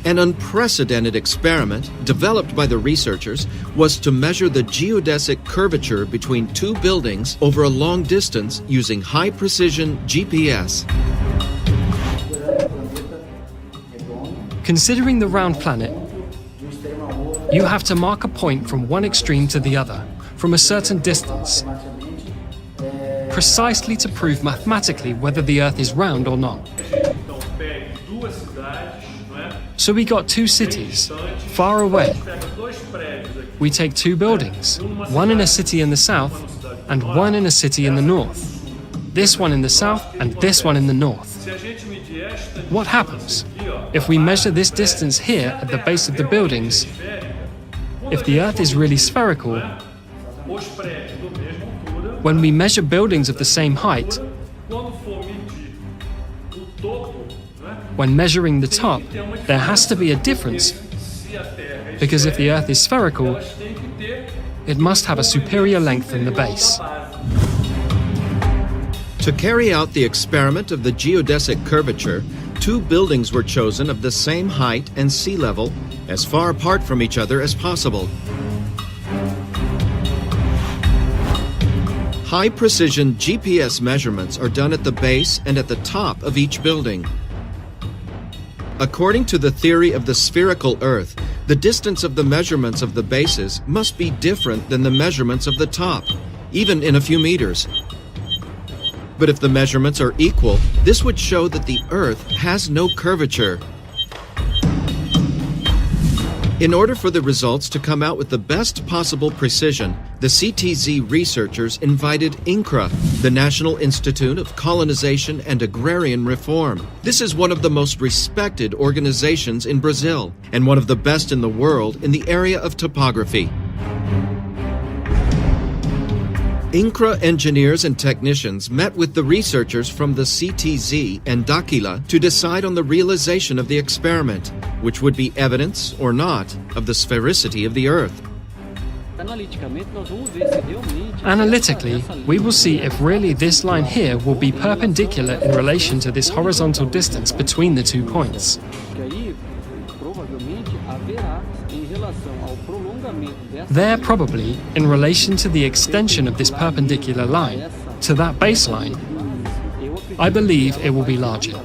An unprecedented experiment developed by the researchers was to measure the geodesic curvature between two buildings over a long distance using high-precision GPS. Considering the round planet, you have to mark a point from one extreme to the other, from a certain distance, precisely to prove mathematically whether the Earth is round or not. So we got two cities, far away. We take two buildings, one in a city in the south and one in a city in the north. This one in the south and this one in the north. What happens? If we measure this distance here at the base of the buildings, if the Earth is really spherical, when we measure buildings of the same height, when measuring the top, there has to be a difference, because if the Earth is spherical, it must have a superior length than the base. To carry out the experiment of the geodesic curvature, two buildings were chosen of the same height and sea level, as far apart from each other as possible. High-precision GPS measurements are done at the base and at the top of each building. According to the theory of the spherical Earth, the distance of the measurements of the bases must be different than the measurements of the top, even in a few meters. But if the measurements are equal, this would show that the Earth has no curvature. In order for the results to come out with the best possible precision, the CTZ researchers invited INCRA, the National Institute of Colonization and Agrarian Reform. This is one of the most respected organizations in Brazil and one of the best in the world in the area of topography. INCRA engineers and technicians met with the researchers from the CTZ and Daquila to decide on the realization of the experiment, which would be evidence, or not, of the sphericity of the Earth. Analytically, we will see if really this line here will be perpendicular in relation to this horizontal distance between the 2 points. There probably, in relation to the extension of this perpendicular line, to that baseline, I believe it will be larger.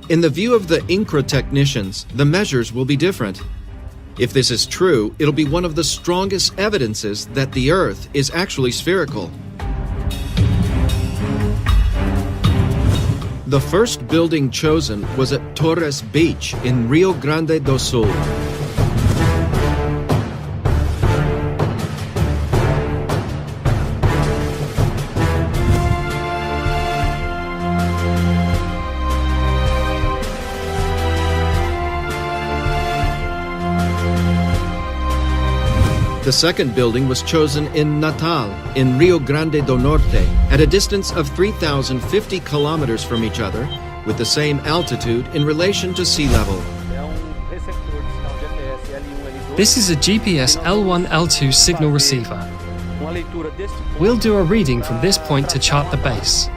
In the view of the INCRA technicians, the measures will be different. If this is true, it'll be one of the strongest evidences that the Earth is actually spherical. The first building chosen was at Torres Beach in Rio Grande do Sul. The second building was chosen in Natal, in Rio Grande do Norte, at a distance of 3,050 kilometers from each other, with the same altitude in relation to sea level. This is a GPS L1, L2 signal receiver. We'll do a reading from this point to chart the base.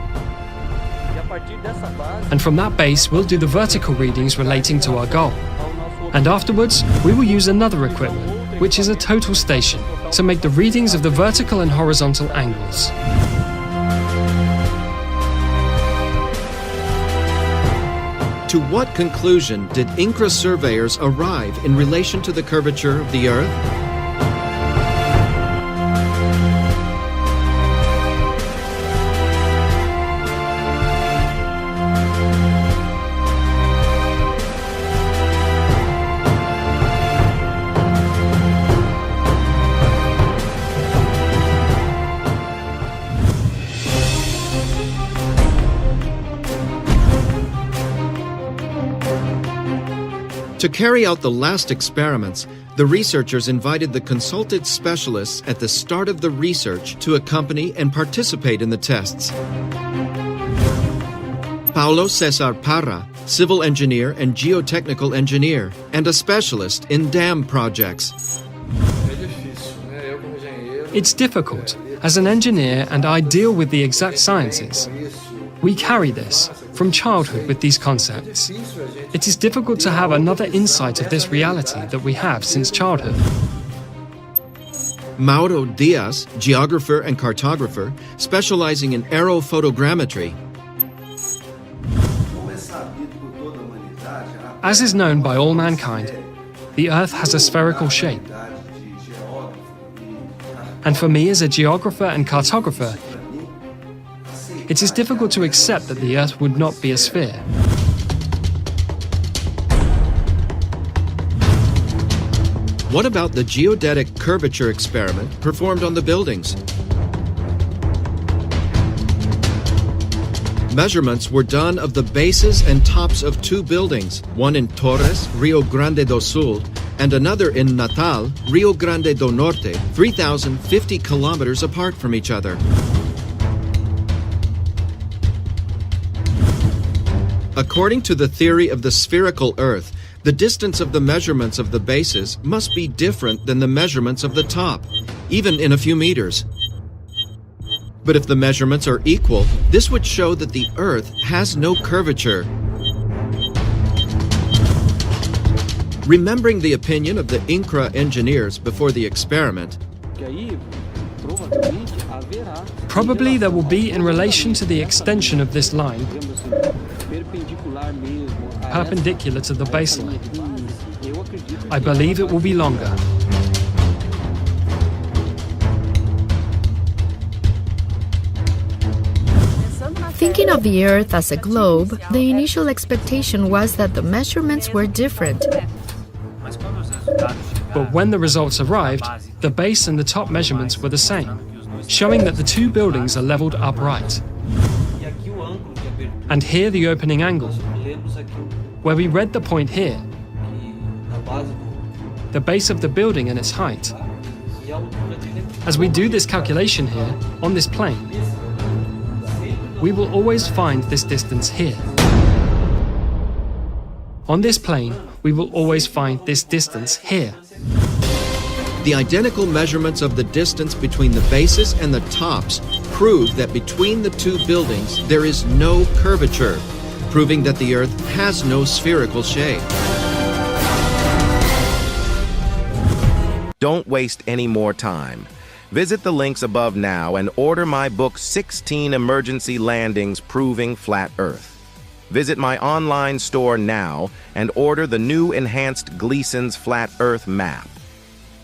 And from that base, we'll do the vertical readings relating to our goal. And afterwards, we will use another equipment, which is a total station, to make the readings of the vertical and horizontal angles. To what conclusion did INCRA surveyors arrive in relation to the curvature of the Earth? To carry out the last experiments, the researchers invited the consulted specialists at the start of the research to accompany and participate in the tests. Paulo Cesar Parra, civil engineer and geotechnical engineer, and a specialist in dam projects. It's difficult. As an engineer, and I deal with the exact sciences. We carry this from childhood with these concepts. It is difficult to have another insight of this reality that we have since childhood. Mauro Diaz, geographer and cartographer, specializing in aerophotogrammetry, as is known by all mankind, the Earth has a spherical shape. And for me as a geographer and cartographer, it is difficult to accept that the Earth would not be a sphere. What about the geodetic curvature experiment performed on the buildings? Measurements were done of the bases and tops of two buildings, one in Torres, Rio Grande do Sul, and another in Natal, Rio Grande do Norte, 3,050 kilometers apart from each other. According to the theory of the spherical Earth, the distance of the measurements of the bases must be different than the measurements of the top, even in a few meters. But if the measurements are equal, this would show that the Earth has no curvature. Remembering the opinion of the INCRA engineers before the experiment, Probably there will be in relation to the extension of this line, perpendicular to the baseline. I believe it will be longer. Thinking of the Earth as a globe, the initial expectation was that the measurements were different. But when the results arrived, the base and the top measurements were the same, showing that the two buildings are leveled upright. And here the opening angle, where we read the point here, the base of the building and its height. As we do this calculation here, on this plane, we will always find this distance here. On this plane, we will always find this distance here. the identical measurements of the distance between the bases and the tops prove that between the two buildings there is no curvature, proving that the Earth has no spherical shape. Don't waste any more time. Visit the links above now and order my book 16 Emergency Landings Proving Flat Earth. Visit my online store now and order the new enhanced Gleason's Flat Earth map.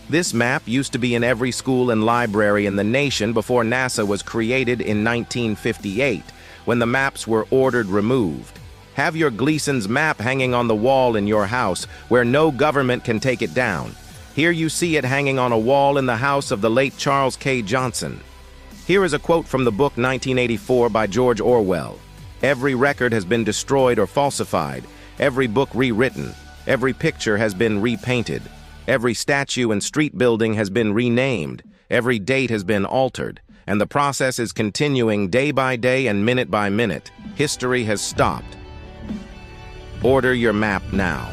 This map used to be in every school and library in the nation before NASA was created in 1958, when the maps were ordered removed. Have your Gleason's map hanging on the wall in your house where no government can take it down. Here you see it hanging on a wall in the house of the late Charles K. Johnson. Here is a quote from the book 1984 by George Orwell. Every record has been destroyed or falsified, every book rewritten, every picture has been repainted, every statue and street building has been renamed, every date has been altered, and the process is continuing day by day and minute by minute. History has stopped. Order your map now.